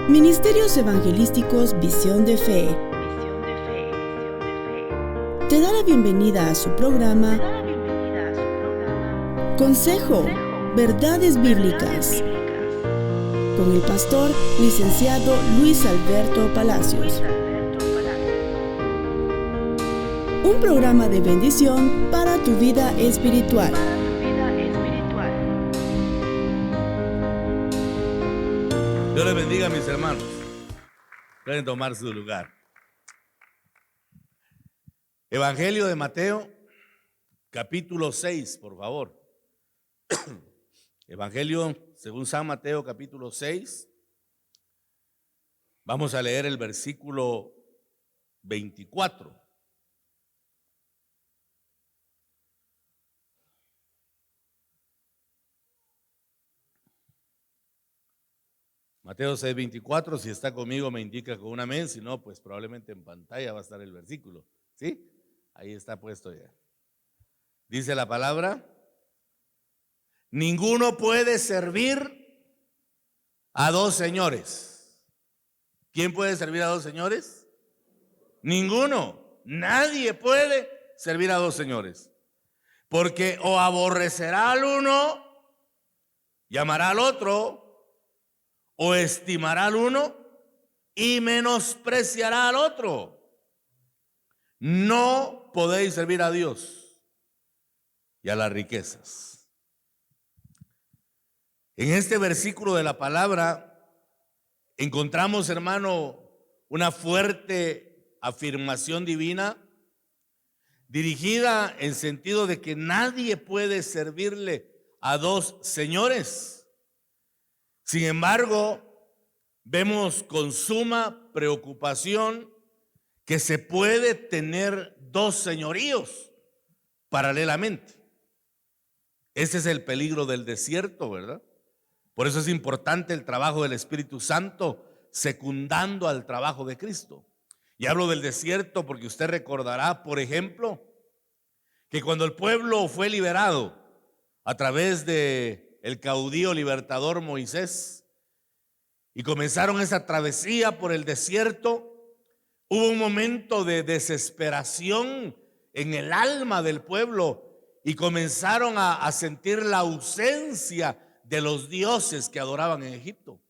Ministerios Evangelísticos Visión de Fe te da la bienvenida a su programa Consejo, Verdades Bíblicas, con el pastor licenciado Luis Alberto Palacios. Un programa de bendición para tu vida espiritual. Dios les bendiga, mis hermanos. Pueden tomar su lugar. Evangelio de Mateo, capítulo 6, por favor. Evangelio según San Mateo, capítulo 6. Vamos a leer el versículo 24. Mateo 6, 24, si está conmigo me indica con un amén, si no, pues probablemente en pantalla va a estar el versículo. ¿Sí? Ahí está puesto ya. Dice la palabra: ninguno puede servir a dos señores. ¿Quién puede servir a dos señores? Ninguno. Nadie puede servir a dos señores. Porque o aborrecerá al uno y amará al otro, o estimará al uno y menospreciará al otro. No podéis servir a Dios y a las riquezas. En este versículo de la palabra encontramos, hermano, una fuerte afirmación divina dirigida en sentido de que nadie puede servirle a dos señores. Sin embargo, vemos con suma preocupación que se puede tener dos señoríos paralelamente. Ese es el peligro del desierto, ¿verdad? Por eso es importante el trabajo del Espíritu Santo secundando al trabajo de Cristo. Y hablo del desierto porque usted recordará, por ejemplo, que cuando el pueblo fue liberado a través de el caudillo libertador Moisés y comenzaron esa travesía por el desierto, hubo un momento de desesperación en el alma del pueblo y comenzaron a sentir la ausencia de los dioses que adoraban en Egipto.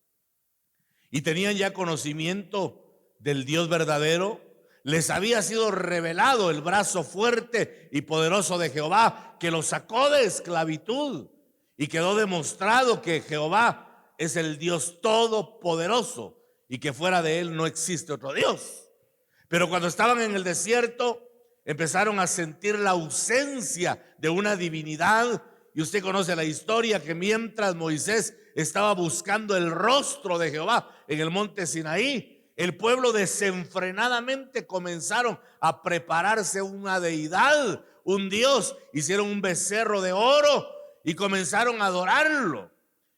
Y tenían ya conocimiento del Dios verdadero. Les había sido revelado el brazo fuerte y poderoso de Jehová que los sacó de esclavitud. Y quedó demostrado que Jehová es el Dios todopoderoso y que fuera de él no existe otro Dios. Pero cuando estaban en el desierto empezaron a sentir la ausencia de una divinidad. Y usted conoce la historia, que mientras Moisés estaba buscando el rostro de Jehová en el monte Sinaí, el pueblo desenfrenadamente comenzaron a prepararse una deidad, un Dios. Hicieron un becerro de oro y comenzaron a adorarlo.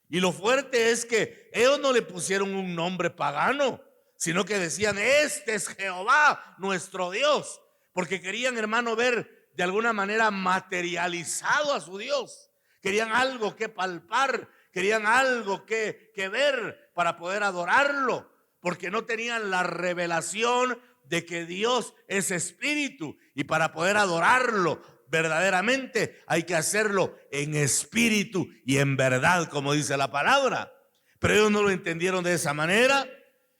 Y lo fuerte es que ellos no le pusieron un nombre pagano, sino que decían: este es Jehová nuestro Dios, porque querían, hermano, ver de alguna manera materializado a su Dios. Querían algo que palpar, querían algo que ver para poder adorarlo, porque no tenían la revelación de que Dios es espíritu, y para poder adorarlo verdaderamente hay que hacerlo en espíritu y en verdad, como dice la palabra. Pero ellos no lo entendieron de esa manera,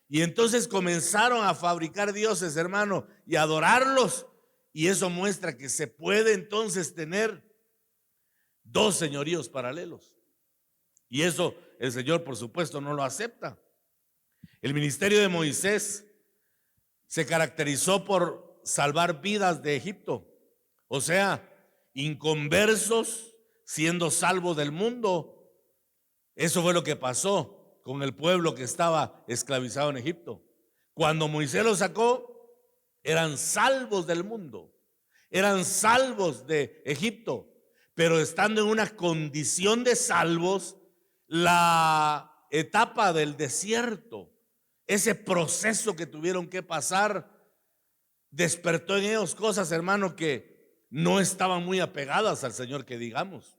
y entonces comenzaron a fabricar dioses, hermano, y adorarlos. Y eso muestra que se puede entonces tener dos señoríos paralelos. Y eso el Señor, por supuesto, no lo acepta. El ministerio de Moisés se caracterizó por salvar vidas de Egipto. O sea, inconversos siendo salvos del mundo. Eso fue lo que pasó con el pueblo que estaba esclavizado en Egipto. Cuando Moisés los sacó, eran salvos del mundo, eran salvos de Egipto, pero estando en una condición de salvos, la etapa del desierto, ese proceso que tuvieron que pasar, despertó en ellos cosas, hermano, que no estaban muy apegadas al Señor, que digamos.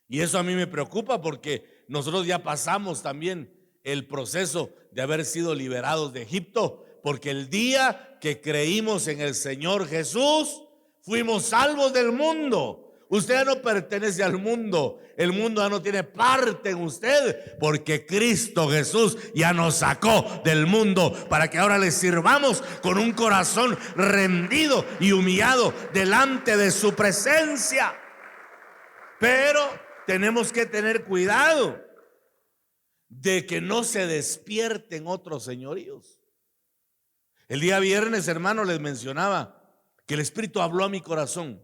Y eso a mí me preocupa, porque nosotros ya pasamos también el proceso de haber sido liberados de Egipto, porque el día que creímos en el Señor Jesús, fuimos salvos del mundo. Usted ya no pertenece al mundo, el mundo ya no tiene parte en usted, porque Cristo Jesús ya nos sacó del mundo para que ahora le sirvamos con un corazón rendido y humillado delante de su presencia. Pero tenemos que tener cuidado de que no se despierten otros señoríos. El día viernes, hermano, les mencionaba que el Espíritu habló a mi corazón.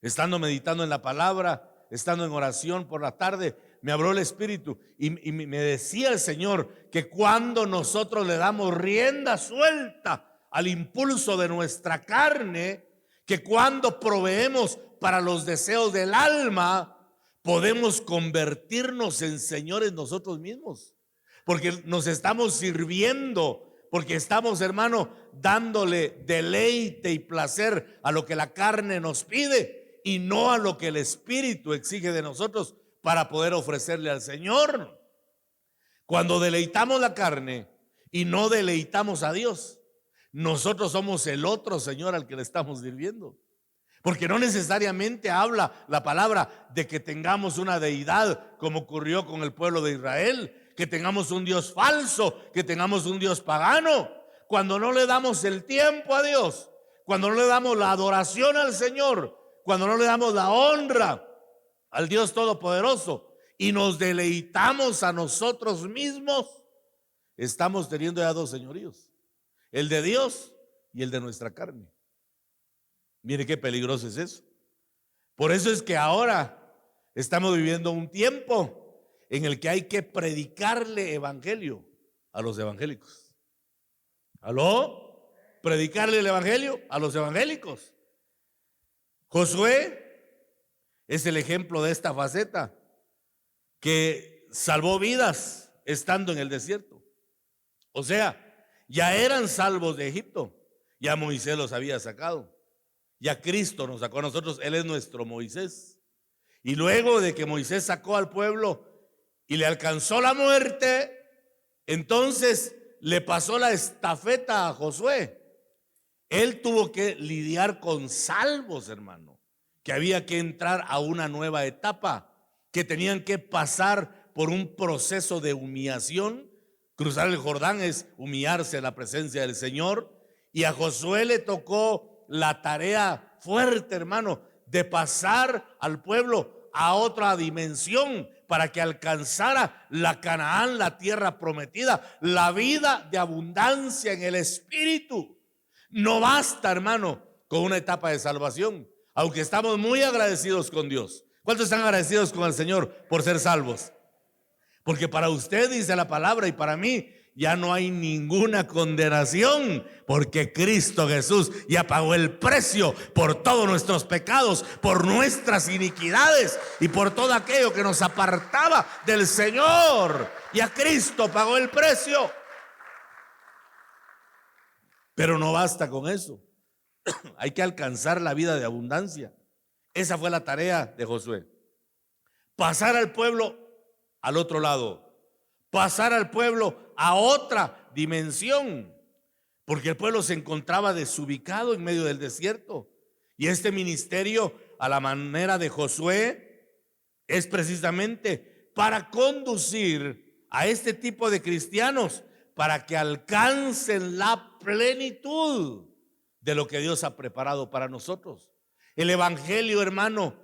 Estando meditando en la palabra, estando en oración por la tarde, me habló el Espíritu y me decía el Señor que cuando nosotros le damos rienda suelta al impulso de nuestra carne, que cuando proveemos para los deseos del alma, podemos convertirnos en señores nosotros mismos, porque nos estamos sirviendo, porque estamos, hermano, dándole deleite y placer a lo que la carne nos pide y no a lo que el Espíritu exige de nosotros para poder ofrecerle al Señor. Cuando deleitamos la carne y no deleitamos a Dios, nosotros somos el otro señor al que le estamos sirviendo. Porque no necesariamente habla la palabra de que tengamos una deidad como ocurrió con el pueblo de Israel, que tengamos un Dios falso, que tengamos un Dios pagano. Cuando no le damos el tiempo a Dios, cuando no le damos la adoración al Señor, cuando no le damos la honra al Dios Todopoderoso y nos deleitamos a nosotros mismos, estamos teniendo ya dos señoríos, el de Dios y el de nuestra carne. Mire qué peligroso es eso. Por eso es que ahora estamos viviendo un tiempo en el que hay que predicarle evangelio a los evangélicos. ¿Aló? Predicarle el evangelio a los evangélicos. Josué es el ejemplo de esta faceta, que salvó vidas estando en el desierto. O sea, ya eran salvos de Egipto, ya Moisés los había sacado, ya Cristo nos sacó a nosotros, Él es nuestro Moisés. Y luego de que Moisés sacó al pueblo y le alcanzó la muerte, entonces le pasó la estafeta a Josué. Él tuvo que lidiar con salvos, hermano, que había que entrar a una nueva etapa, que tenían que pasar por un proceso de humillación. Cruzar el Jordán es humillarse en la presencia del Señor. Y a Josué le tocó la tarea fuerte, hermano, de pasar al pueblo a otra dimensión para que alcanzara la Canaán, la tierra prometida, la vida de abundancia en el Espíritu. No basta, hermano, con una etapa de salvación, aunque estamos muy agradecidos con Dios. ¿Cuántos están agradecidos con el Señor por ser salvos? Porque para usted, dice la palabra, y para mí, ya no hay ninguna condenación, porque Cristo Jesús ya pagó el precio por todos nuestros pecados, por nuestras iniquidades y por todo aquello que nos apartaba del Señor. Ya Cristo pagó el precio. Pero no basta con eso. Hay que alcanzar la vida de abundancia. Esa fue la tarea de Josué. Pasar al pueblo al otro lado. Pasar al pueblo a otra dimensión. Porque el pueblo se encontraba desubicado en medio del desierto. Y este ministerio, a la manera de Josué, es precisamente para conducir a este tipo de cristianos para que alcancen la plenitud de lo que Dios ha preparado para nosotros. El evangelio, hermano,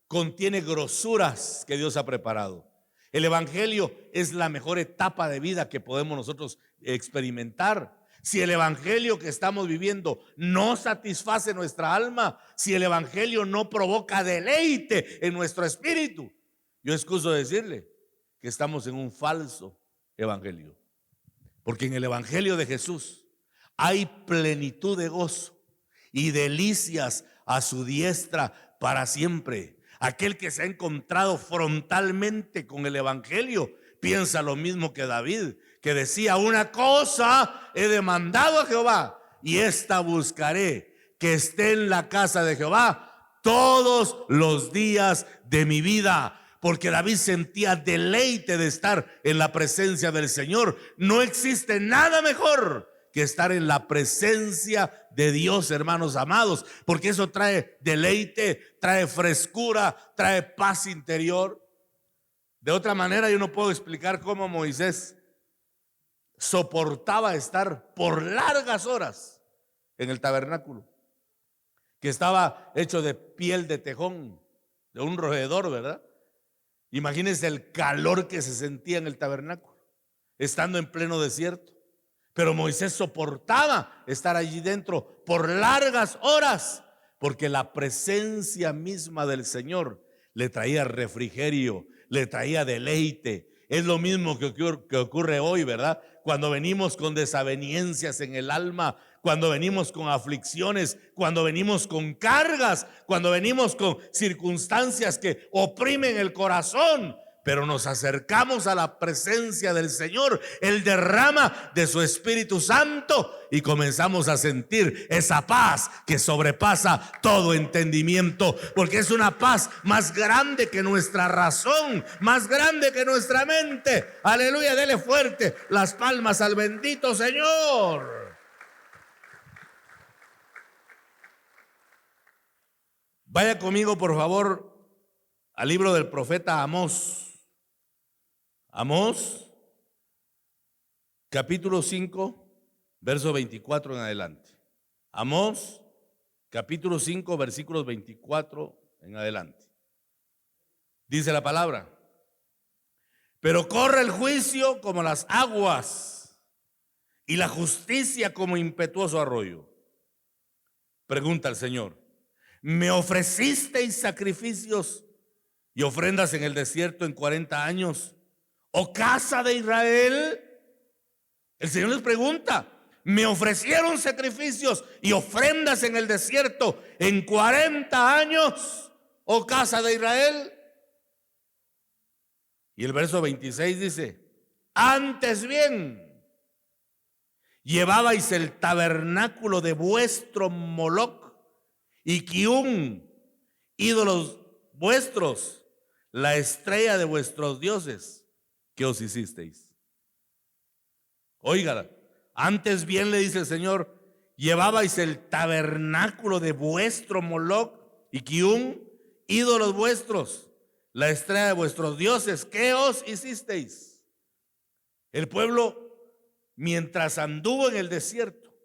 contiene grosuras que Dios ha preparado. El evangelio es la mejor etapa de vida que podemos nosotros experimentar. Si el evangelio que estamos viviendo no satisface nuestra alma, si el evangelio no provoca deleite en nuestro espíritu, yo excuso decirle que estamos en un falso evangelio. Porque en el evangelio de Jesús hay plenitud de gozo y delicias a su diestra para siempre. Aquel que se ha encontrado frontalmente con el evangelio piensa lo mismo que David, que decía: una cosa he demandado a Jehová y esta buscaré, que esté en la casa de Jehová todos los días de mi vida, porque David sentía deleite de estar en la presencia del Señor. No existe nada mejor que estar en la presencia de Dios, hermanos amados, porque eso trae deleite, trae frescura, trae paz interior. De otra manera yo no puedo explicar cómo Moisés soportaba estar por largas horas en el tabernáculo, que estaba hecho de piel de tejón, de un roedor, ¿verdad? Imagínense el calor que se sentía en el tabernáculo, estando en pleno desierto. Pero Moisés soportaba estar allí dentro por largas horas, porque la presencia misma del Señor le traía refrigerio, le traía deleite. Es lo mismo que ocurre hoy, ¿verdad? Cuando venimos con desavenencias en el alma, cuando venimos con aflicciones, cuando venimos con cargas, cuando venimos con circunstancias que oprimen el corazón, pero nos acercamos a la presencia del Señor, Él derrama de su Espíritu Santo y comenzamos a sentir esa paz que sobrepasa todo entendimiento, porque es una paz más grande que nuestra razón, más grande que nuestra mente. Aleluya, dele fuerte las palmas al bendito Señor. Vaya conmigo, por favor, al libro del profeta Amós. Amós, capítulo 5, verso 24 en adelante. Amós, capítulo 5, versículos 24 en adelante. Dice la palabra: pero corre el juicio como las aguas y la justicia como impetuoso arroyo. Pregunta el Señor: ¿me ofrecisteis sacrificios y ofrendas en el desierto en 40 años? ¿Oh casa de Israel? El Señor les pregunta: ¿me ofrecieron sacrificios y ofrendas en el desierto en 40 años, oh casa de Israel? Y el verso 26 dice: antes bien, llevabais el tabernáculo de vuestro Moloc y Quiún, ídolos vuestros, la estrella de vuestros dioses. ¿Qué os hicisteis? Oiga, antes bien, le dice el Señor, llevabais el tabernáculo de vuestro Moloc y Quiún, ídolos vuestros, la estrella de vuestros dioses. ¿Qué os hicisteis? El pueblo, mientras anduvo en el desierto,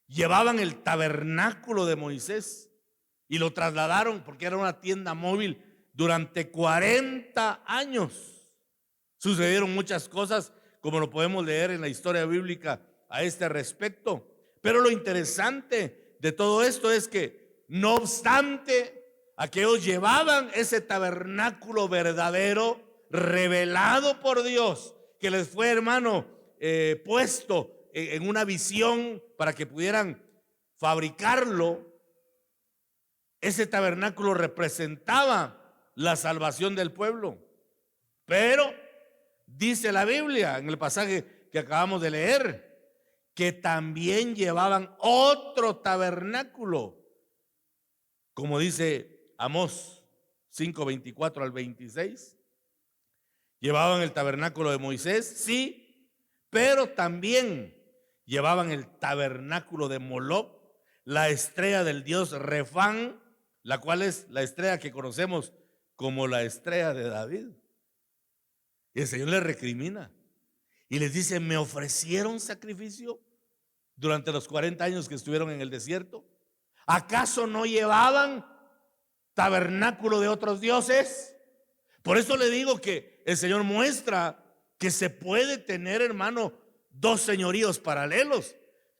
llevaban el tabernáculo de Moisés y lo trasladaron, porque era una tienda móvil, durante 40 años. Sucedieron muchas cosas, como lo podemos leer en la historia bíblica a este respecto. Pero lo interesante de todo esto es que, no obstante, aquellos llevaban ese tabernáculo verdadero, revelado por Dios, que les fue, hermano, puesto en una visión para que pudieran fabricarlo. Ese tabernáculo representaba la salvación del pueblo. Pero dice la Biblia en el pasaje que acabamos de leer, que también llevaban otro tabernáculo, como dice Amós 5, 24 al 26. Llevaban el tabernáculo de Moisés, sí, pero también llevaban el tabernáculo de Moloc, la estrella del dios Refán, la cual es la estrella que conocemos como la estrella de David. Y el Señor les recrimina y les dice: ¿me ofrecieron sacrificio durante los 40 años que estuvieron en el desierto? ¿Acaso no llevaban tabernáculo de otros dioses? Por eso le digo que el Señor muestra que se puede tener, hermano, dos señoríos paralelos.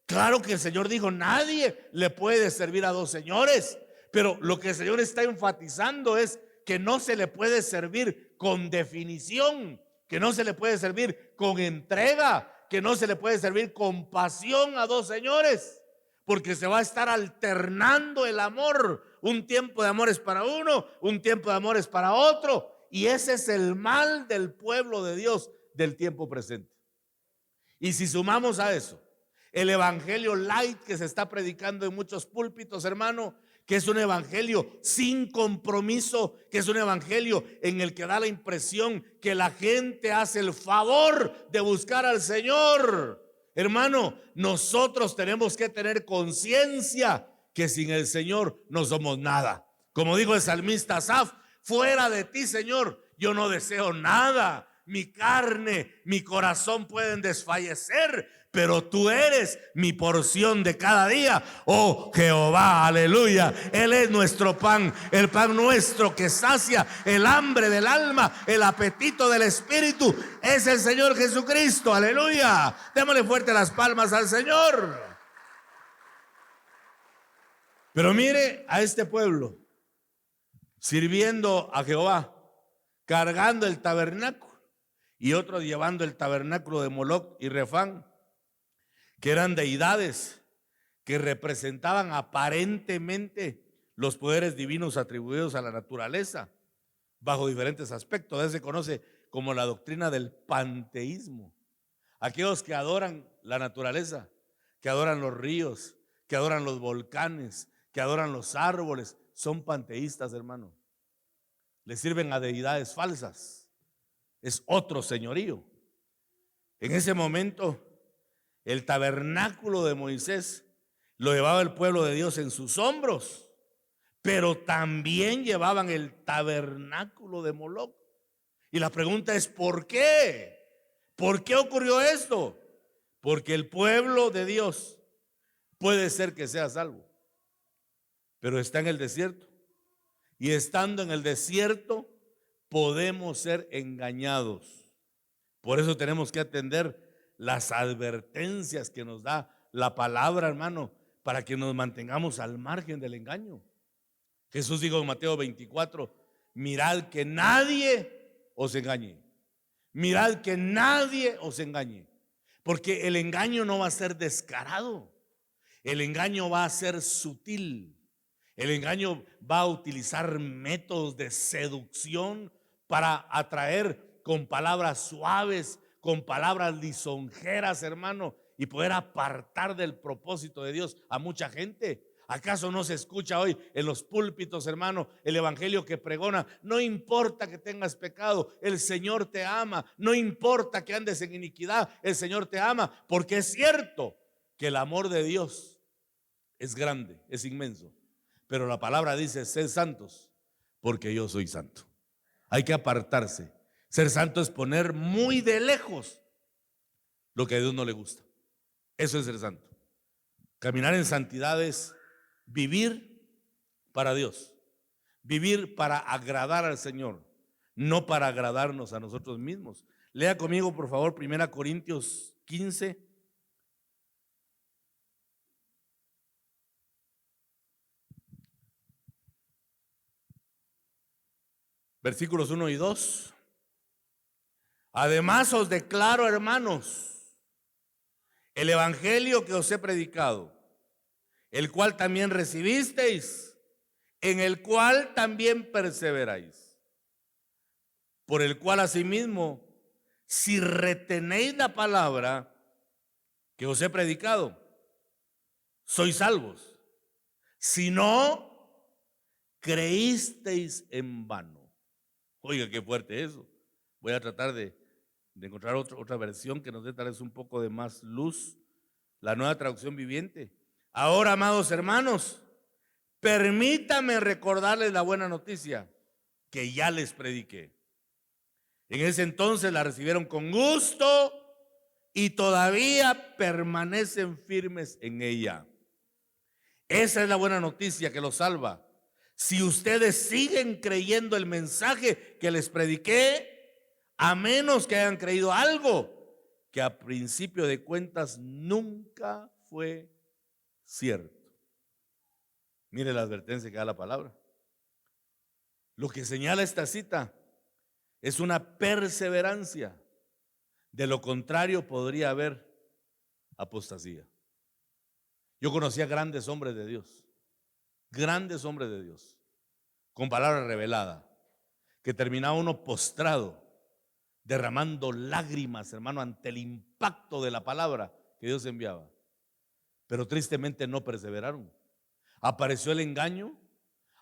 Claro que el Señor dijo: nadie le puede servir a dos señores. Pero lo que el Señor está enfatizando es que no se le puede servir con definición, que no se le puede servir con entrega, que no se le puede servir con pasión a dos señores, porque se va a estar alternando el amor. Un tiempo de amor es para uno, un tiempo de amor es para otro, y ese es el mal del pueblo de Dios del tiempo presente. Y si sumamos a eso el evangelio light que se está predicando en muchos púlpitos, hermano, que es un evangelio sin compromiso, que es un evangelio en el que da la impresión que la gente hace el favor de buscar al Señor. Hermano, nosotros tenemos que tener conciencia que sin el Señor no somos nada. Como dijo el salmista Asaf, fuera de ti, Señor, yo no deseo nada. Mi carne, mi corazón pueden desfallecer, pero tú eres mi porción de cada día. Oh Jehová, aleluya. Él es nuestro pan, el pan nuestro que sacia el hambre del alma, el apetito del espíritu. Es el Señor Jesucristo, aleluya. Démosle fuerte las palmas al Señor. Pero mire a este pueblo sirviendo a Jehová, cargando el tabernáculo, y otros llevando el tabernáculo de Moloc y Refán, que eran deidades que representaban aparentemente los poderes divinos atribuidos a la naturaleza bajo diferentes aspectos. Eso se conoce como la doctrina del panteísmo. Aquellos que adoran la naturaleza, que adoran los ríos, que adoran los volcanes, que adoran los árboles, son panteístas, hermano. Le sirven a deidades falsas. Es otro señorío. En ese momento, el tabernáculo de Moisés lo llevaba el pueblo de Dios en sus hombros, pero también llevaban el tabernáculo de Moloc. Y la pregunta es, ¿por qué? ¿Por qué ocurrió esto? Porque el pueblo de Dios puede ser que sea salvo, pero está en el desierto. Y estando en el desierto, podemos ser engañados. Por eso tenemos que atender las advertencias que nos da la palabra, hermano, para que nos mantengamos al margen del engaño. Jesús dijo en Mateo 24, mirad que nadie os engañe. Mirad que nadie os engañe. Porque el engaño no va a ser descarado. El engaño va a ser sutil. El engaño va a utilizar métodos de seducción para atraer con palabras suaves, con palabras lisonjeras, hermano, y poder apartar del propósito de Dios a mucha gente. ¿Acaso no se escucha hoy en los púlpitos, hermano, el evangelio que pregona? No importa que tengas pecado, el Señor te ama. No importa que andes en iniquidad, el Señor te ama. Porque es cierto que el amor de Dios es grande, es inmenso. Pero la palabra dice, sed santos, porque yo soy santo. Hay que apartarse. Ser santo es poner muy de lejos lo que a Dios no le gusta. Eso es ser santo. Caminar en santidad es vivir para Dios, vivir para agradar al Señor, no para agradarnos a nosotros mismos. Lea conmigo, por favor, 1 Corintios 15. Versículos 1 y 2. Además os declaro, hermanos, el evangelio que os he predicado, el cual también recibisteis, en el cual también perseveráis, por el cual asimismo, si retenéis la palabra que os he predicado, sois salvos. Si no, creísteis en vano. Oiga, qué fuerte eso. Voy a tratar de encontrar otra versión que nos dé tal vez un poco de más luz. La Nueva Traducción Viviente. Ahora, amados hermanos, permítame recordarles la buena noticia que ya les prediqué. En ese entonces la recibieron con gusto y todavía permanecen firmes en ella. Esa es la buena noticia que los salva. Si ustedes siguen creyendo el mensaje que les prediqué, a menos que hayan creído algo que a principio de cuentas nunca fue cierto. Mire la advertencia que da la palabra. Lo que señala esta cita es una perseverancia. De lo contrario podría haber apostasía. Yo conocía grandes hombres de Dios, con palabra revelada, que terminaba uno postrado, derramando lágrimas, hermano, ante el impacto de la palabra que Dios enviaba. Pero tristemente no perseveraron. Apareció el engaño,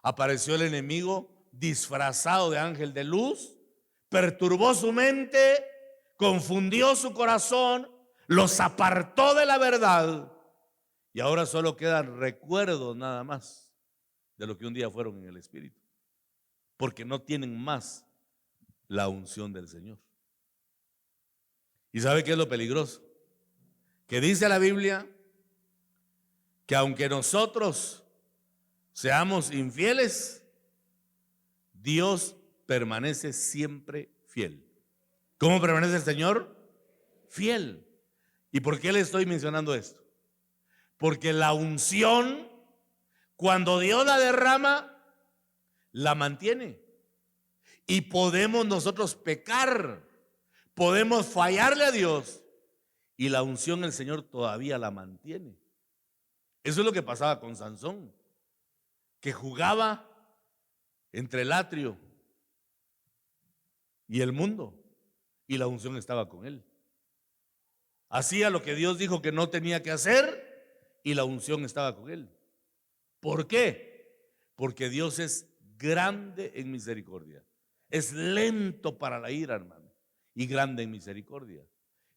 apareció el enemigo disfrazado de ángel de luz, perturbó su mente, confundió su corazón, los apartó de la verdad y ahora solo quedan recuerdos nada más de lo que un día fueron en el Espíritu, porque no tienen más la unción del Señor. ¿Y sabe qué es lo peligroso? Que dice la Biblia que aunque nosotros seamos infieles, Dios permanece siempre fiel. ¿Cómo permanece el Señor? Fiel. ¿Y por qué le estoy mencionando esto? Porque la unción, cuando Dios la derrama, la mantiene. Y podemos nosotros pecar, podemos fallarle a Dios, y la unción el Señor todavía la mantiene. Eso es lo que pasaba con Sansón, que jugaba entre el atrio y el mundo, y la unción estaba con él. Hacía lo que Dios dijo que no tenía que hacer, y la unción estaba con él. ¿Por qué? Porque Dios es grande en misericordia, es lento para la ira, hermano, y grande en misericordia.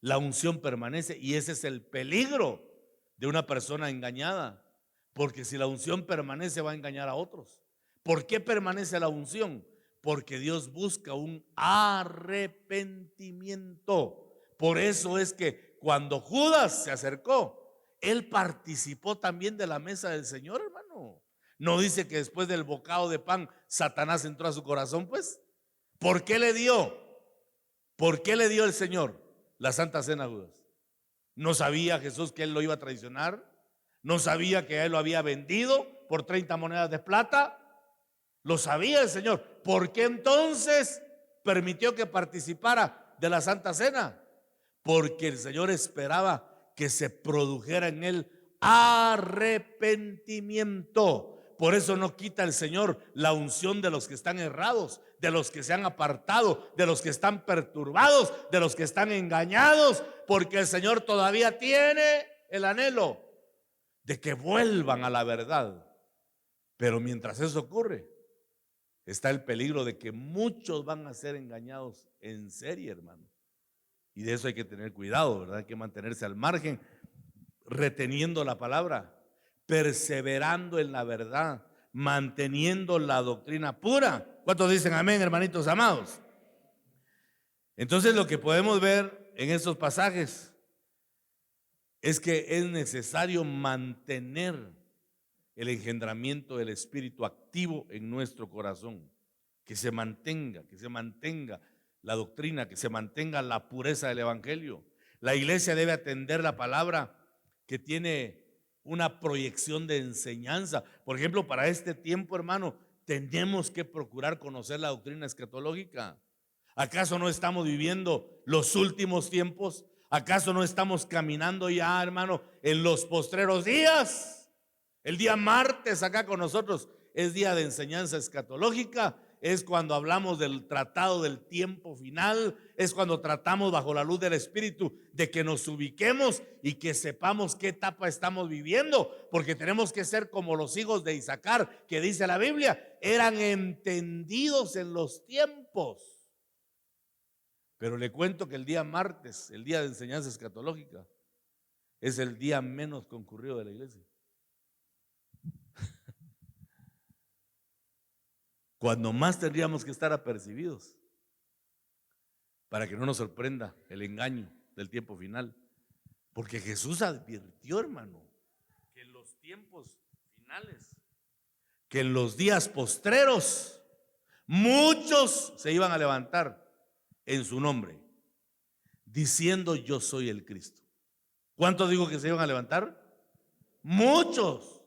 La unción permanece, y ese es el peligro de una persona engañada, porque si la unción permanece va a engañar a otros. ¿Por qué permanece la unción? Porque Dios busca un arrepentimiento. Por eso es que cuando Judas se acercó, él participó también de la mesa del Señor, hermano. No dice que después del bocado de pan Satanás entró a su corazón, pues. ¿Por qué le dio? ¿Por qué le dio el Señor la Santa Cena a Judas? ¿No sabía Jesús que él lo iba a traicionar? ¿No sabía que él lo había vendido por 30 monedas de plata? Lo sabía el Señor. ¿Por qué entonces permitió que participara de la Santa Cena? Porque el Señor esperaba que se produjera en él arrepentimiento. Por eso no quita el Señor la unción de los que están errados, de los que se han apartado, de los que están perturbados, de los que están engañados, porque el Señor todavía tiene el anhelo de que vuelvan a la verdad. Pero mientras eso ocurre, está el peligro de que muchos van a ser engañados en serie, hermano. Y de eso hay que tener cuidado, ¿verdad? Hay que mantenerse al margen, reteniendo la palabra, perseverando en la verdad, manteniendo la doctrina pura. ¿Cuántos dicen amén, hermanitos amados? Entonces lo que podemos ver en estos pasajes es que es necesario mantener el engendramiento del Espíritu activo en nuestro corazón, que se mantenga la doctrina, que se mantenga la pureza del Evangelio. La iglesia debe atender la palabra que tiene una proyección de enseñanza. Por ejemplo, para este tiempo, hermano, tenemos que procurar conocer la doctrina escatológica. ¿Acaso no estamos viviendo los últimos tiempos? ¿Acaso no estamos caminando ya, hermano, en los postreros días? El día martes acá con nosotros es día de enseñanza escatológica. Es cuando hablamos del tratado del tiempo final, es cuando tratamos bajo la luz del Espíritu de que nos ubiquemos y que sepamos qué etapa estamos viviendo, porque tenemos que ser como los hijos de Isaacar, que dice la Biblia, eran entendidos en los tiempos. Pero le cuento que el día martes, el día de enseñanza escatológica, es el día menos concurrido de la iglesia. Cuando más tendríamos que estar apercibidos para que no nos sorprenda el engaño del tiempo final. Porque Jesús advirtió, hermano, que en los tiempos finales, que en los días postreros, muchos se iban a levantar en su nombre, diciendo yo soy el Cristo. ¿Cuántos digo que se iban a levantar? Muchos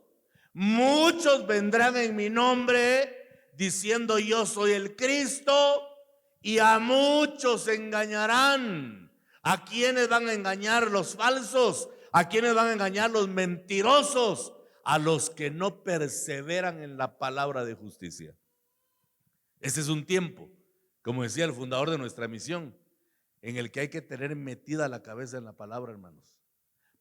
vendrán en mi nombre diciendo yo soy el Cristo, y a muchos engañarán. ¿A quiénes van a engañar los falsos? ¿A quiénes van a engañar los mentirosos? A los que no perseveran en la palabra de justicia. Este es un tiempo, como decía el fundador de nuestra misión, en el que hay que tener metida la cabeza en la palabra, hermanos,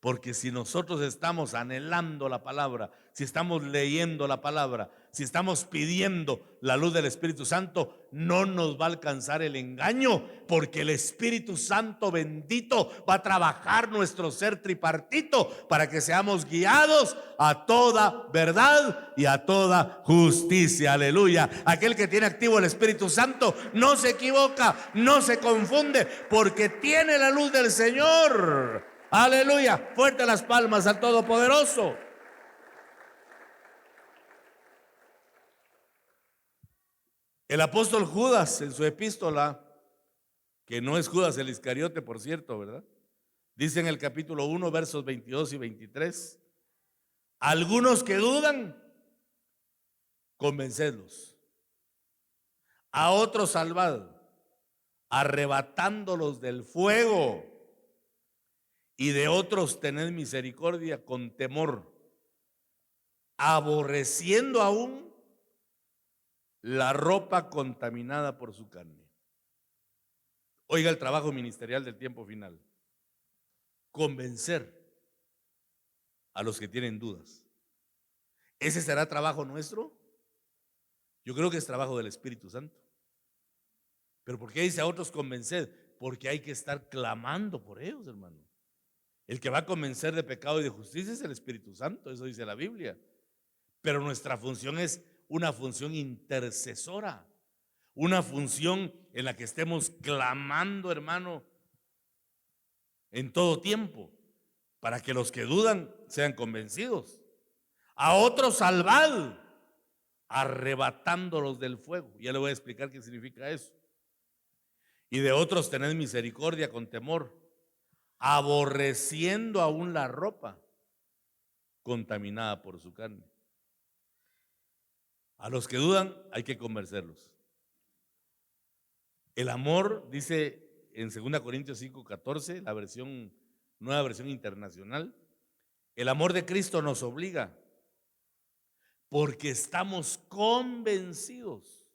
Porque si nosotros estamos anhelando la palabra, si estamos leyendo la palabra, si estamos pidiendo la luz del Espíritu Santo, no nos va a alcanzar el engaño, porque el Espíritu Santo bendito va a trabajar nuestro ser tripartito para que seamos guiados a toda verdad y a toda justicia. Aleluya. Aquel que tiene activo el Espíritu Santo no se equivoca, no se confunde, porque tiene la luz del Señor. Aleluya, fuerte las palmas al Todopoderoso. El apóstol Judas en su epístola, que no es Judas el Iscariote, por cierto, ¿verdad? Dice en el capítulo 1, versos 22 y 23, algunos que dudan, convencedlos. A otros salvad, arrebatándolos del fuego. Y de otros tened misericordia con temor, aborreciendo aún la ropa contaminada por su carne. Oiga el trabajo ministerial del tiempo final: convencer a los que tienen dudas. ¿Ese será trabajo nuestro? Yo creo que es trabajo del Espíritu Santo. ¿Pero por qué dice a otros convencer? Porque hay que estar clamando por ellos, hermano. El que va a convencer de pecado y de justicia es el Espíritu Santo, eso dice la Biblia. Pero nuestra función es una función intercesora, una función en la que estemos clamando, hermano, en todo tiempo, para que los que dudan sean convencidos. A otros salvad, arrebatándolos del fuego. Ya le voy a explicar qué significa eso. Y de otros tened misericordia con temor, aborreciendo aún la ropa contaminada por su carne. A los que dudan hay que convencerlos. El amor, dice en 2 Corintios 5:14, la nueva versión internacional, el amor de Cristo nos obliga porque estamos convencidos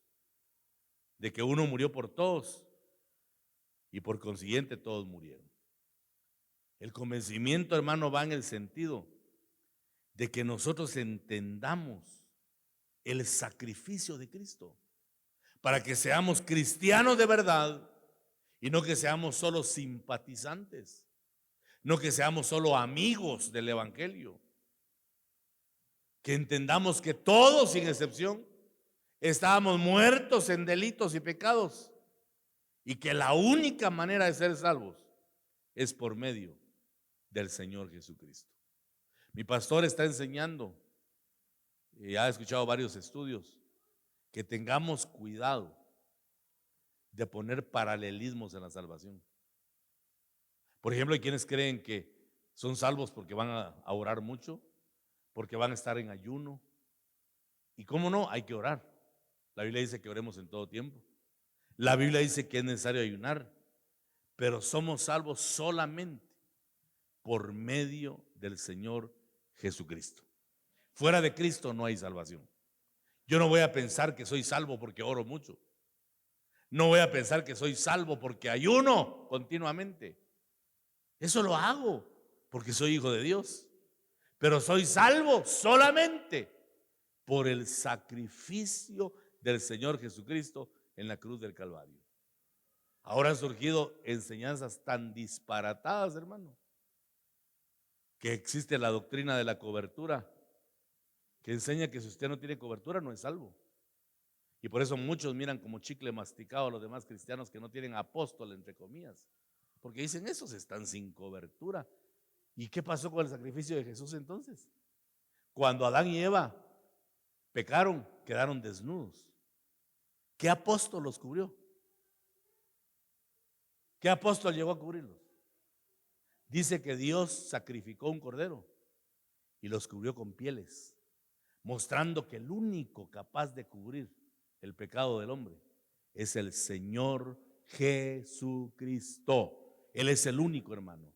de que uno murió por todos y por consiguiente todos murieron. El convencimiento, hermano, va en el sentido de que nosotros entendamos el sacrificio de Cristo para que seamos cristianos de verdad y no que seamos solo simpatizantes, no que seamos solo amigos del Evangelio. Que entendamos que todos, sin excepción, estábamos muertos en delitos y pecados y que la única manera de ser salvos es por medio del Señor Jesucristo. Mi pastor está enseñando, y ha escuchado varios estudios, que tengamos cuidado de poner paralelismos en la salvación. Por ejemplo, hay quienes creen que son salvos porque van a orar mucho, porque van a estar en ayuno. Y cómo no, hay que orar. La Biblia dice que oremos en todo tiempo. La Biblia dice que es necesario ayunar, pero somos salvos solamente por medio del Señor Jesucristo. Fuera de Cristo no hay salvación. Yo no voy a pensar que soy salvo porque oro mucho. No voy a pensar que soy salvo porque ayuno continuamente. Eso lo hago porque soy hijo de Dios. Pero soy salvo solamente por el sacrificio del Señor Jesucristo en la cruz del Calvario. Ahora han surgido enseñanzas tan disparatadas, hermano, que existe la doctrina de la cobertura, que enseña que si usted no tiene cobertura no es salvo. Y por eso muchos miran como chicle masticado a los demás cristianos que no tienen apóstol, entre comillas, porque dicen esos están sin cobertura. ¿Y qué pasó con el sacrificio de Jesús entonces? Cuando Adán y Eva pecaron, quedaron desnudos. ¿Qué apóstol los cubrió? ¿Qué apóstol llegó a cubrirlos? Dice que Dios sacrificó un cordero y los cubrió con pieles, mostrando que el único capaz de cubrir el pecado del hombre es el Señor Jesucristo. Él es el único, hermano.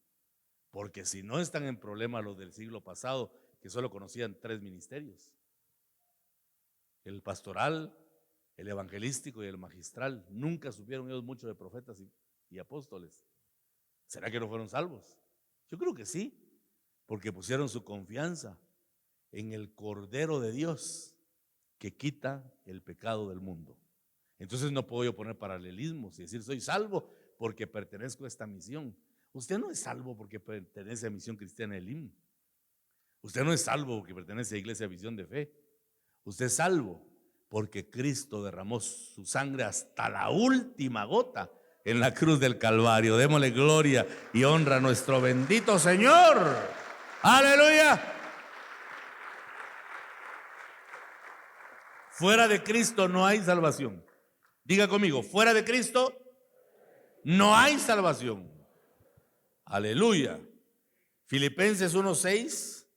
Porque si no están en problemas los del siglo pasado, que solo conocían 3 ministerios: el pastoral, el evangelístico y el magistral. Nunca supieron ellos mucho de profetas y apóstoles. ¿Será que no fueron salvos? Yo creo que sí. porque pusieron su confianza en el Cordero de Dios que quita el pecado del mundo. Entonces no puedo yo poner paralelismos y decir soy salvo porque pertenezco a esta misión. Usted no es salvo porque pertenece a Misión Cristiana Elim. Usted no es salvo porque pertenece a Iglesia Visión de Fe. Usted es salvo porque Cristo derramó su sangre hasta la última gota en la cruz del Calvario. Démosle gloria y honra a nuestro bendito Señor. Aleluya. Fuera de Cristo no hay salvación. Diga conmigo, fuera de Cristo no hay salvación. Aleluya. Filipenses 1:6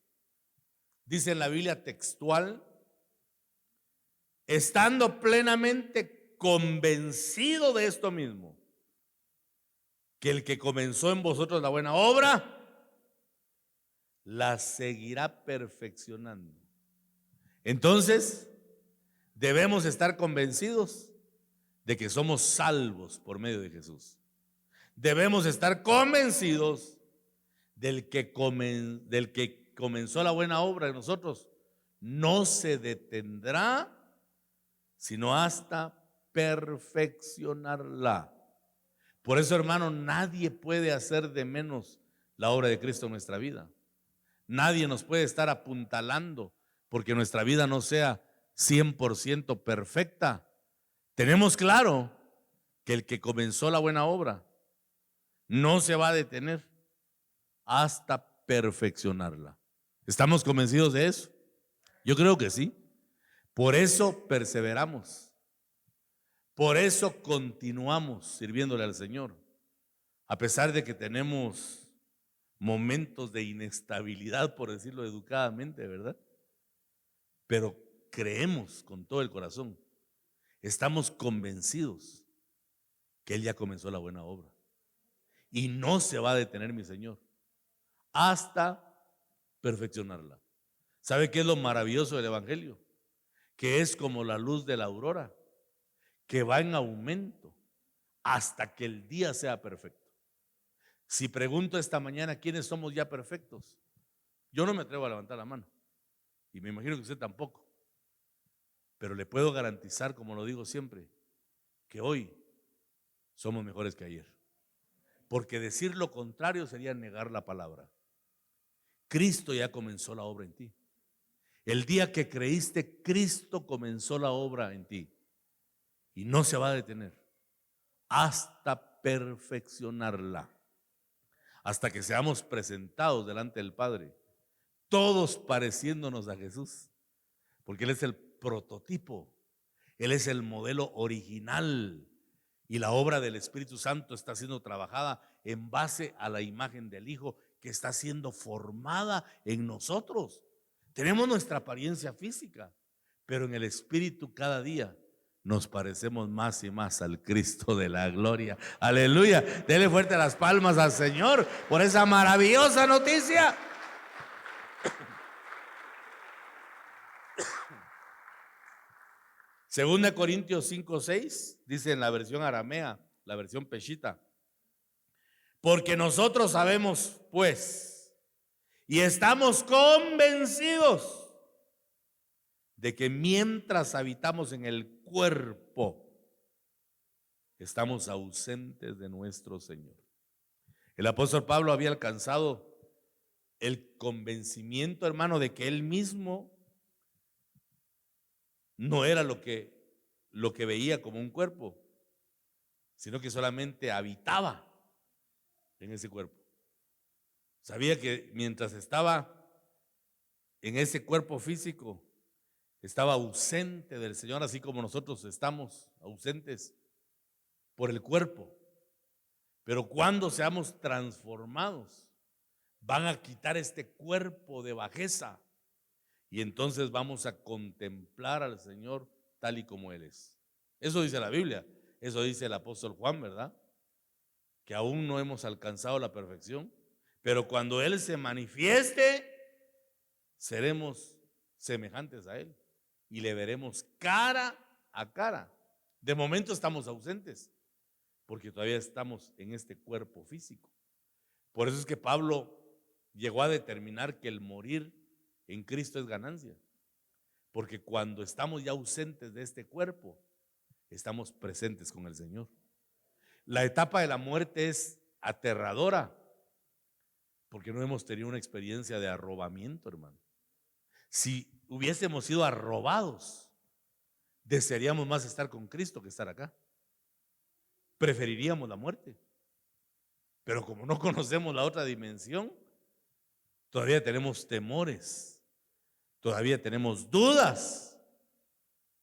dice en la Biblia textual: estando plenamente convencido de esto mismo, que el que comenzó en vosotros la buena obra, la seguirá perfeccionando. Entonces, debemos estar convencidos de que somos salvos por medio de Jesús. Debemos estar convencidos del que comenzó la buena obra en nosotros no se detendrá sino hasta perfeccionarla. Por eso, hermano, nadie puede hacer de menos la obra de Cristo en nuestra vida. Nadie nos puede estar apuntalando porque nuestra vida no sea 100% perfecta. Tenemos claro que el que comenzó la buena obra no se va a detener hasta perfeccionarla. ¿Estamos convencidos de eso? Yo creo que sí. Por eso perseveramos. Por eso continuamos sirviéndole al Señor. A pesar de que tenemos momentos de inestabilidad, por decirlo educadamente, ¿verdad? Pero creemos con todo el corazón. Estamos convencidos que Él ya comenzó la buena obra. Y no se va a detener, mi Señor, hasta perfeccionarla. ¿Sabe qué es lo maravilloso del Evangelio? Que es como la luz de la aurora, que va en aumento hasta que el día sea perfecto. Si pregunto esta mañana quiénes somos ya perfectos, yo no me atrevo a levantar la mano y me imagino que usted tampoco, pero le puedo garantizar, como lo digo siempre, que hoy somos mejores que ayer, porque decir lo contrario sería negar la palabra. Cristo ya comenzó la obra en ti. El día que creíste, Cristo comenzó la obra en ti y no se va a detener hasta perfeccionarla, hasta que seamos presentados delante del Padre, todos pareciéndonos a Jesús, porque Él es el prototipo, Él es el modelo original y la obra del Espíritu Santo está siendo trabajada en base a la imagen del Hijo que está siendo formada en nosotros. Tenemos nuestra apariencia física, pero en el Espíritu cada día nos parecemos más y más al Cristo de la gloria. Aleluya. Dele fuerte las palmas al Señor por esa maravillosa noticia. Segunda Corintios 5:6 dice en la versión aramea, la versión peshita: porque nosotros sabemos pues y estamos convencidos de que mientras habitamos en el cuerpo, estamos ausentes de nuestro Señor. El apóstol Pablo había alcanzado el convencimiento, hermano, de que él mismo no era lo que veía como un cuerpo, sino que solamente habitaba en ese cuerpo. Sabía que mientras estaba en ese cuerpo físico, estaba ausente del Señor, así como nosotros estamos ausentes por el cuerpo. Pero cuando seamos transformados, van a quitar este cuerpo de bajeza y entonces vamos a contemplar al Señor tal y como Él es. Eso dice la Biblia, eso dice el apóstol Juan, ¿verdad? Que aún no hemos alcanzado la perfección, pero cuando Él se manifieste, seremos semejantes a Él y le veremos cara a cara. De momento estamos ausentes porque todavía estamos en este cuerpo físico. Por eso es que Pablo llegó a determinar que el morir en Cristo es ganancia. Porque cuando estamos ya ausentes de este cuerpo, estamos presentes con el Señor. La etapa de la muerte es aterradora, porque no hemos tenido una experiencia de arrobamiento, hermano. Si hubiésemos sido arrobados, desearíamos más estar con Cristo que estar acá. Preferiríamos la muerte. Pero como no conocemos la otra dimensión, todavía tenemos temores, todavía tenemos dudas.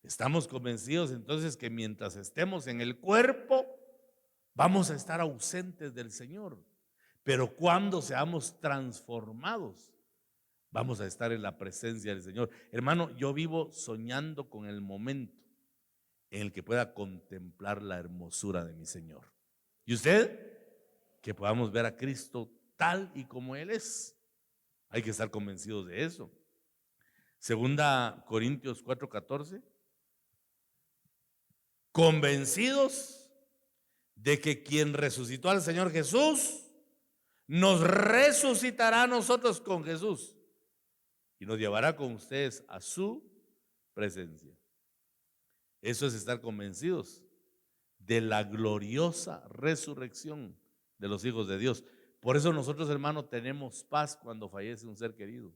Estamos convencidos entonces que mientras estemos en el cuerpo, vamos a estar ausentes del Señor. Pero cuando seamos transformados, vamos a estar en la presencia del Señor. Hermano, yo vivo soñando con el momento en el que pueda contemplar la hermosura de mi Señor. ¿Y usted? Que podamos ver a Cristo tal y como Él es. Hay que estar convencidos de eso. Segunda Corintios 4:14. Convencidos de que quien resucitó al Señor Jesús nos resucitará a nosotros con Jesús y nos llevará con ustedes a su presencia. Eso es estar convencidos de la gloriosa resurrección de los hijos de Dios. Por eso nosotros, hermanos, tenemos paz cuando fallece un ser querido,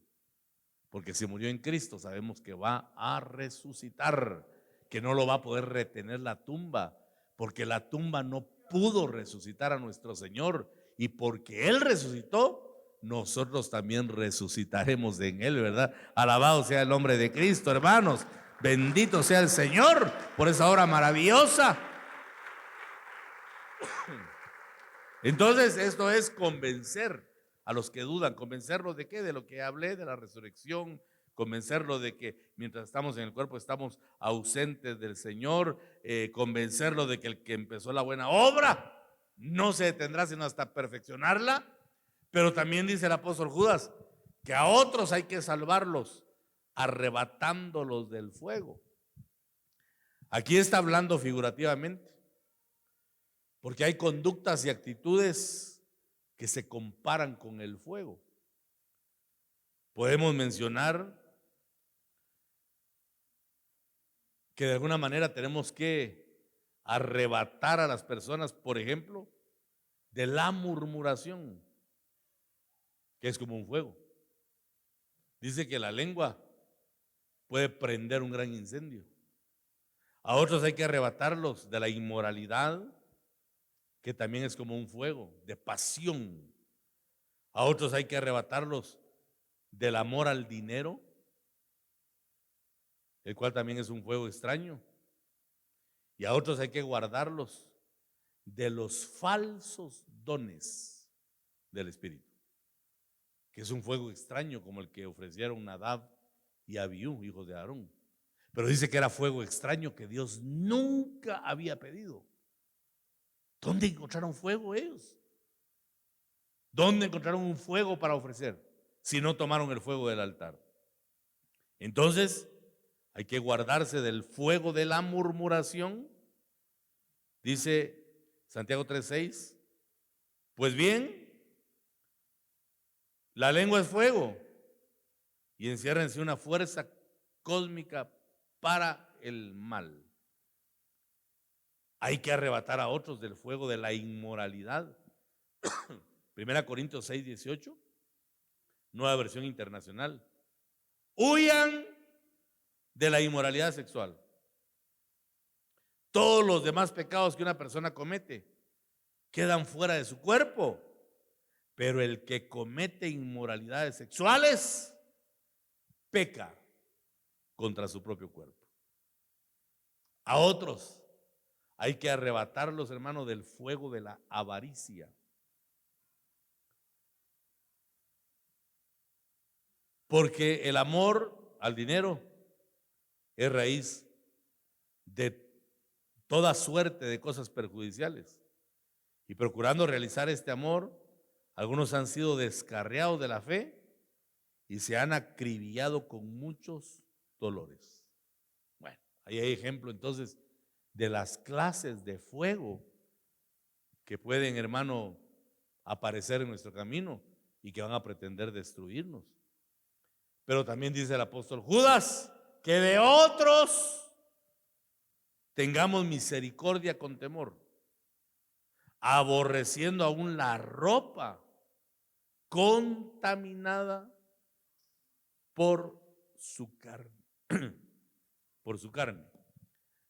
porque si murió en Cristo sabemos que va a resucitar, que no lo va a poder retener la tumba, porque la tumba no pudo resucitar a nuestro Señor, y porque Él resucitó, nosotros también resucitaremos en Él, ¿verdad? Alabado sea el nombre de Cristo, hermanos. Bendito sea el Señor por esa obra maravillosa. Entonces, esto es convencer a los que dudan. ¿Convencerlos de qué? De lo que hablé, de la resurrección. Convencerlos de que mientras estamos en el cuerpo estamos ausentes del Señor. Convencerlos de que el que empezó la buena obra no se detendrá sino hasta perfeccionarla. Pero también dice el apóstol Judas que a otros hay que salvarlos arrebatándolos del fuego. Aquí está hablando figurativamente, porque hay conductas y actitudes que se comparan con el fuego. Podemos mencionar que de alguna manera tenemos que arrebatar a las personas, por ejemplo, de la murmuración, que es como un fuego. Dice que la lengua puede prender un gran incendio. A otros hay que arrebatarlos de la inmoralidad, que también es como un fuego, de pasión. A otros hay que arrebatarlos del amor al dinero, el cual también es un fuego extraño. Y a otros hay que guardarlos de los falsos dones del Espíritu, que es un fuego extraño como el que ofrecieron Nadab y Abiú, hijos de Aarón. Pero dice que era fuego extraño que Dios nunca había pedido. ¿Dónde encontraron fuego ellos? ¿Dónde encontraron un fuego para ofrecer si no tomaron el fuego del altar? Entonces hay que guardarse del fuego de la murmuración. Dice Santiago 3:6, pues bien, la lengua es fuego y encierra en sí una fuerza cósmica para el mal. Hay que arrebatar a otros del fuego de la inmoralidad. 1 Corintios 6:18, nueva versión internacional. Huyan de la inmoralidad sexual. Todos los demás pecados que una persona comete quedan fuera de su cuerpo, pero el que comete inmoralidades sexuales peca contra su propio cuerpo. A otros hay que arrebatarlos, hermanos, del fuego de la avaricia. Porque el amor al dinero es raíz de toda suerte de cosas perjudiciales. Y procurando realizar este amor, algunos han sido descarriados de la fe y se han acribillado con muchos dolores. Bueno, ahí hay ejemplo entonces de las clases de fuego que pueden, hermano, aparecer en nuestro camino y que van a pretender destruirnos. Pero también dice el apóstol Judas, que de otros tengamos misericordia con temor, aborreciendo aún la ropa contaminada por su carne. Por su carne.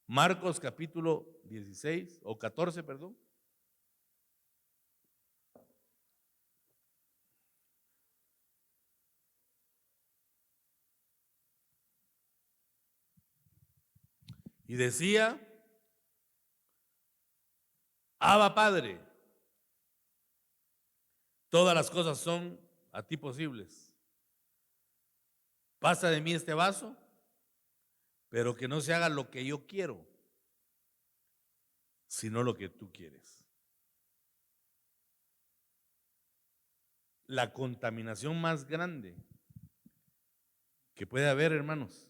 Marcos capítulo 16 o 14, perdón. Y decía, Abba Padre, todas las cosas son a ti posibles. Pasa de mí este vaso, pero que no se haga lo que yo quiero, sino lo que tú quieres. La contaminación más grande que puede haber, hermanos,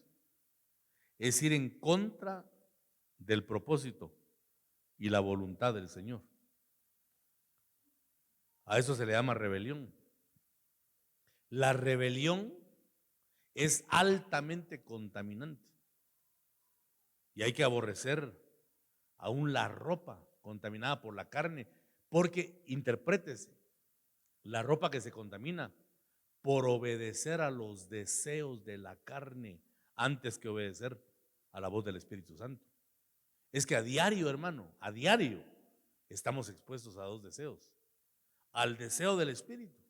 es ir en contra del propósito y la voluntad del Señor. A eso se le llama rebelión. La rebelión es altamente contaminante y hay que aborrecer aún la ropa contaminada por la carne, porque interprétese, la ropa que se contamina por obedecer a los deseos de la carne antes que obedecer a la voz del Espíritu Santo. Es que a diario, hermano, a diario estamos expuestos a dos deseos: al deseo del Espíritu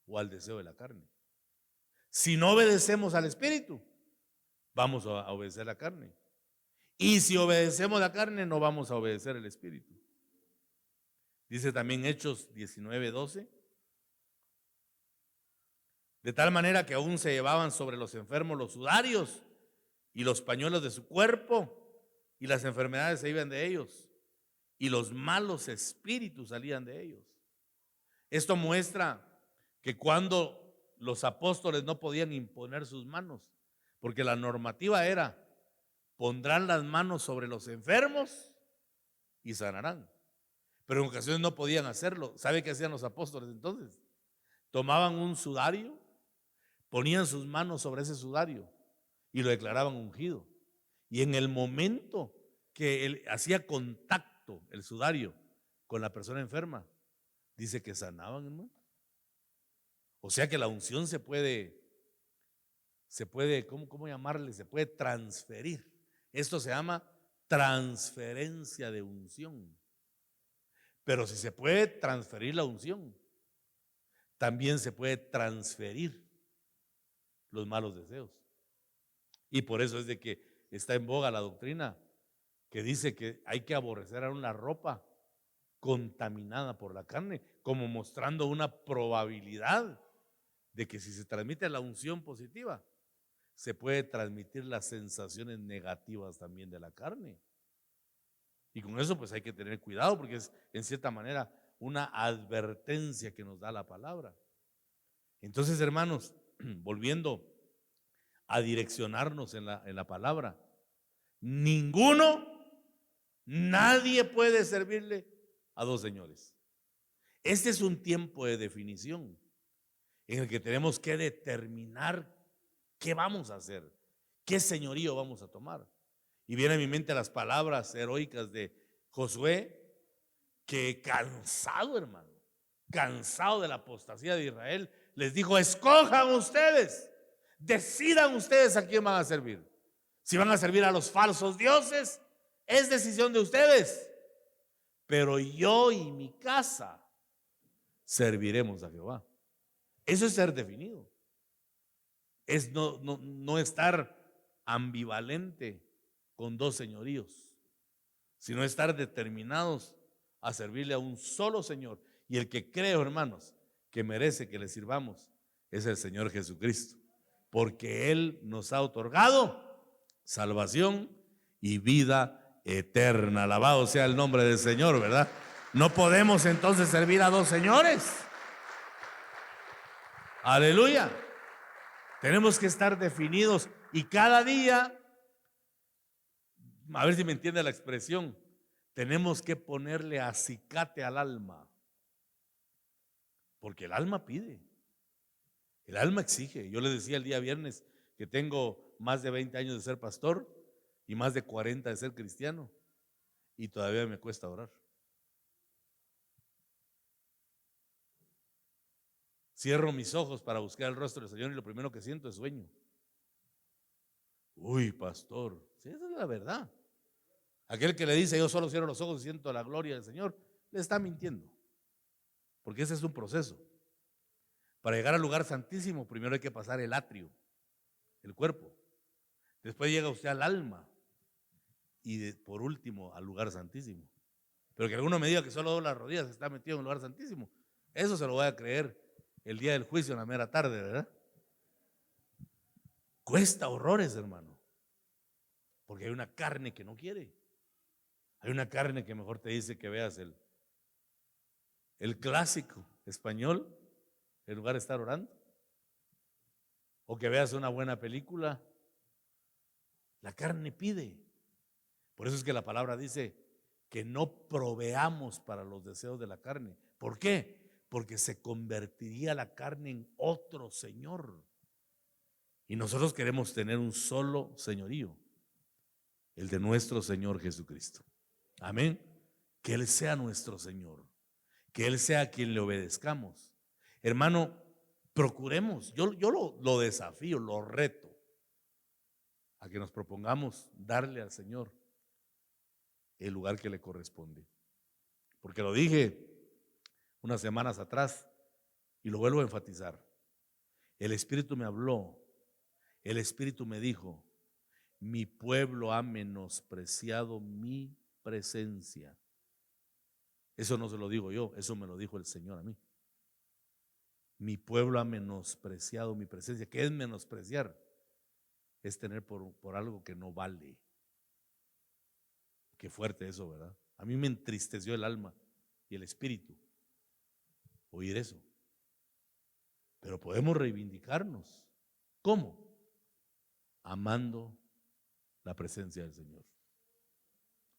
o al deseo de la carne. Si no obedecemos al Espíritu, vamos a obedecer la carne. Y si obedecemos la carne, no vamos a obedecer el Espíritu. Dice también Hechos 19:12. De tal manera que aún se llevaban sobre los enfermos los sudarios y los pañuelos de su cuerpo, y las enfermedades se iban de ellos, y los malos espíritus salían de ellos. Esto muestra que cuando los apóstoles no podían imponer sus manos, porque la normativa era: pondrán las manos sobre los enfermos y sanarán. Pero en ocasiones no podían hacerlo. ¿Sabe qué hacían los apóstoles entonces? Tomaban un sudario, ponían sus manos sobre ese sudario y lo declaraban ungido. Y en el momento que él hacía contacto, el sudario, con la persona enferma, dice que sanaban, hermano. O sea que la unción se puede, ¿cómo llamarle? Se puede transferir. Esto se llama transferencia de unción. Pero si se puede transferir la unción, también se puede transferir los malos deseos. Y por eso es de que está en boga la doctrina que dice que hay que aborrecer aún la ropa contaminada por la carne, como mostrando una probabilidad de que si se transmite la unción positiva, se puede transmitir las sensaciones negativas también de la carne. Y con eso pues hay que tener cuidado, porque es en cierta manera una advertencia que nos da la palabra. Entonces, hermanos, volviendo a direccionarnos en la palabra, nadie puede servirle a dos señores. Este es un tiempo de definición en el que tenemos que determinar qué vamos a hacer, qué señorío vamos a tomar. Y viene a mi mente las palabras heroicas de Josué, que cansado, hermano, cansado de la apostasía de Israel, les dijo: escojan ustedes, decidan ustedes a quién van a servir. Si van a servir a los falsos dioses, es decisión de ustedes, pero yo y mi casa serviremos a Jehová. Eso es ser definido. Es no estar ambivalente con dos señoríos, sino estar determinados a servirle a un solo Señor. Y el que creo, hermanos, que merece que le sirvamos es el Señor Jesucristo, porque Él nos ha otorgado salvación y vida eterna. Alabado sea el nombre del Señor, ¿verdad? No podemos entonces servir a dos señores. Aleluya. Tenemos que estar definidos y cada día, a ver si me entiende la expresión, tenemos que ponerle acicate al alma, porque el alma pide. El alma exige. Yo les decía el día viernes que tengo más de 20 años de ser pastor y más de 40 de ser cristiano, y todavía me cuesta orar. Cierro mis ojos para buscar el rostro del Señor y lo primero que siento es sueño. Uy, pastor, sí, esa es la verdad. Aquel que le dice yo solo cierro los ojos y siento la gloria del Señor, le está mintiendo. Porque ese es un proceso. Para llegar al lugar santísimo, primero hay que pasar el atrio, el cuerpo. Después llega usted al alma y por último al lugar santísimo. Pero que alguno me diga que solo dobla las rodillas está metido en el lugar santísimo, eso se lo voy a creer el día del juicio en la mera tarde, ¿verdad? Cuesta horrores, hermano, porque hay una carne que no quiere. Hay una carne que mejor te dice que veas el clásico español en lugar de estar orando, o que veas una buena película. La carne pide. Por eso es que la palabra dice que no proveamos para los deseos de la carne. ¿Por qué? Porque se convertiría la carne en otro señor. Y nosotros queremos tener un solo señorío, el de nuestro Señor Jesucristo. Amén. Que Él sea nuestro Señor, que Él sea a quien le obedezcamos. Hermano, procuremos, yo lo desafío, lo reto a que nos propongamos darle al Señor el lugar que le corresponde. Porque lo dije unas semanas atrás y lo vuelvo a enfatizar. El Espíritu me habló, el Espíritu me dijo: mi pueblo ha menospreciado mi presencia. Eso no se lo digo yo, eso me lo dijo el Señor a mí. Mi pueblo ha menospreciado mi presencia. ¿Qué es menospreciar? Es tener por algo que no vale. Qué fuerte eso, ¿verdad? A mí me entristeció el alma y el espíritu oír eso. Pero podemos reivindicarnos. ¿Cómo? Amando la presencia del Señor.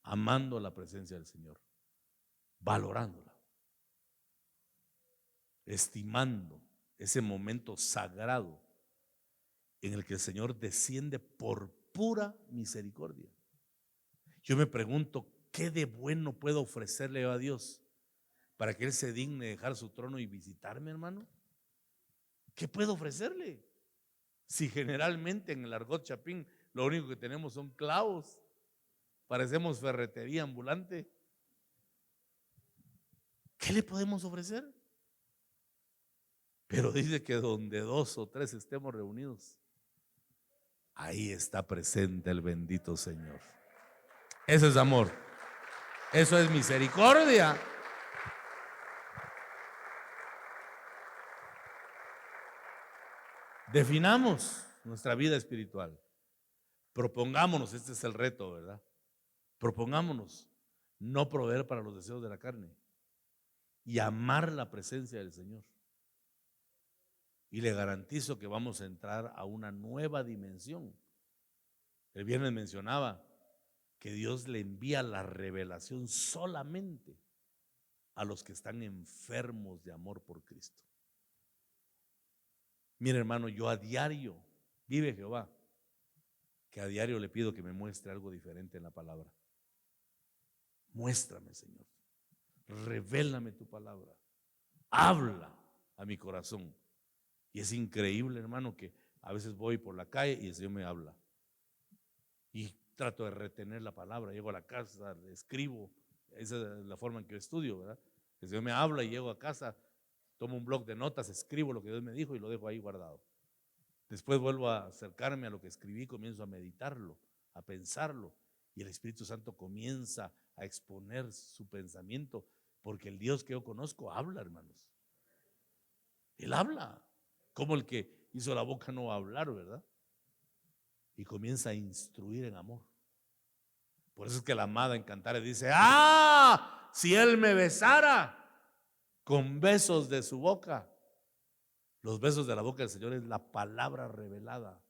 Amando la presencia del Señor. Valorándola. Estimando ese momento sagrado en el que el Señor desciende por pura misericordia. Yo me pregunto, ¿qué de bueno puedo ofrecerle a Dios para que Él se digne dejar su trono y visitarme, hermano? ¿Qué puedo ofrecerle? Si generalmente en el argot chapín lo único que tenemos son clavos, parecemos ferretería ambulante. ¿Qué le podemos ofrecer? Pero dice que donde 2 o 3 estemos reunidos, ahí está presente el bendito Señor. Eso es amor. Eso es misericordia. Definamos nuestra vida espiritual. Propongámonos, este es el reto, ¿verdad? Propongámonos no proveer para los deseos de la carne y amar la presencia del Señor. Y le garantizo que vamos a entrar a una nueva dimensión. El viernes mencionaba que Dios le envía la revelación solamente a los que están enfermos de amor por Cristo. Mire, hermano, yo a diario, vive Jehová, que a diario le pido que me muestre algo diferente en la palabra. Muéstrame, Señor. Revélame tu palabra. Habla a mi corazón. Y es increíble, hermano, que a veces voy por la calle y el Señor me habla. Y trato de retener la palabra. Llego a la casa, escribo. Esa es la forma en que yo estudio, ¿verdad? El Señor me habla y llego a casa, tomo un bloc de notas, escribo lo que Dios me dijo y lo dejo ahí guardado. Después vuelvo a acercarme a lo que escribí, comienzo a meditarlo, a pensarlo. Y el Espíritu Santo comienza a exponer su pensamiento, porque el Dios que yo conozco habla, hermanos. Él habla. Como el que hizo la boca no va a hablar, ¿verdad? Y comienza a instruir en amor. Por eso es que la amada en Cantares dice: ¡ah! Si Él me besara con besos de su boca. Los besos de la boca del Señor es la palabra revelada.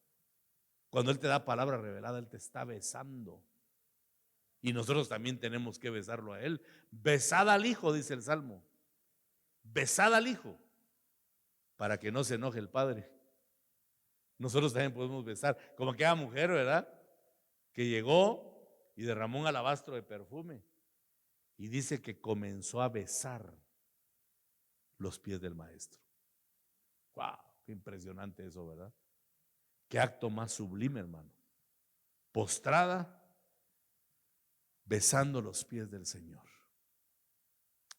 Cuando Él te da palabra revelada, Él te está besando. Y nosotros también tenemos que besarlo a Él. Besad al Hijo, dice el Salmo. Besad al Hijo. para que no se enoje el padre. Nosotros también podemos besar, como aquella mujer, ¿verdad? Que llegó y derramó un alabastro de perfume y dice que comenzó a besar los pies del maestro. ¡Wow! Qué impresionante eso, ¿verdad? Qué acto más sublime, hermano. Postrada, besando los pies del Señor.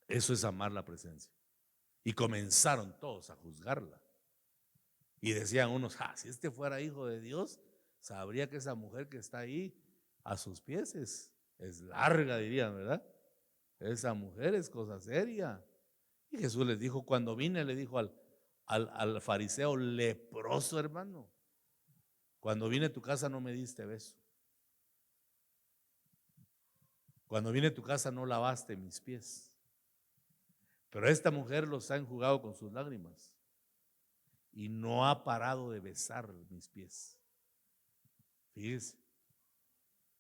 Eso es amar la presencia. Y comenzaron todos a juzgarla. Y decían unos, si este fuera hijo de Dios, sabría que esa mujer que está ahí a sus pies es larga, dirían, ¿verdad? Esa mujer es cosa seria. Y Jesús les dijo, cuando vine, le dijo al fariseo leproso, hermano, cuando vine a tu casa no me diste beso. Cuando vine a tu casa no lavaste mis pies. Pero esta mujer los ha enjugado con sus lágrimas y no ha parado de besar mis pies. Fíjese.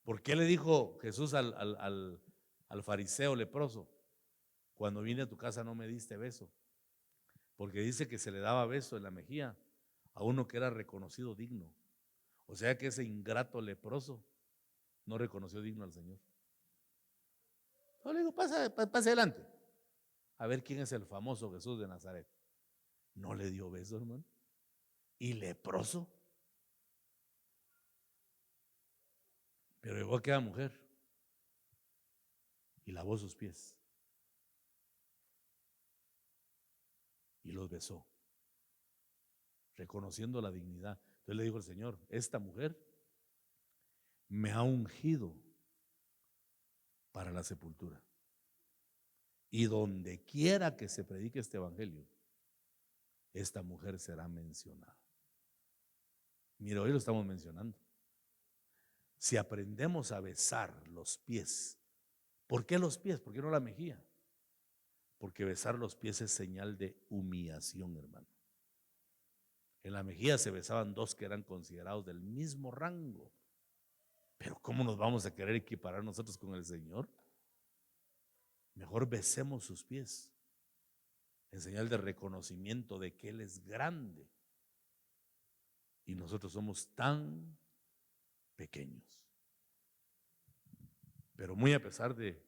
¿Por qué le dijo Jesús al fariseo leproso? Cuando vine a tu casa no me diste beso. Porque dice que se le daba beso en la mejilla a uno que era reconocido digno. O sea que ese ingrato leproso no reconoció digno al Señor. Yo le digo, pase adelante. A ver quién es el famoso Jesús de Nazaret. No le dio beso, hermano. Y leproso. Pero llegó aquella mujer y lavó sus pies y los besó, reconociendo la dignidad. Entonces le dijo el Señor, esta mujer me ha ungido para la sepultura. Y donde quiera que se predique este evangelio, esta mujer será mencionada. Mira, hoy lo estamos mencionando. Si aprendemos a besar los pies, ¿por qué los pies? ¿Por qué no la mejilla? Porque besar los pies es señal de humillación, hermano. En la mejilla se besaban dos que eran considerados del mismo rango. Pero ¿cómo nos vamos a querer equiparar nosotros con el Señor? Mejor besemos sus pies en señal de reconocimiento de que Él es grande y nosotros somos tan pequeños. Pero muy a pesar de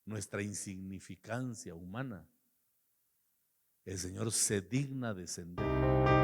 nuestra insignificancia humana, el Señor se digna descender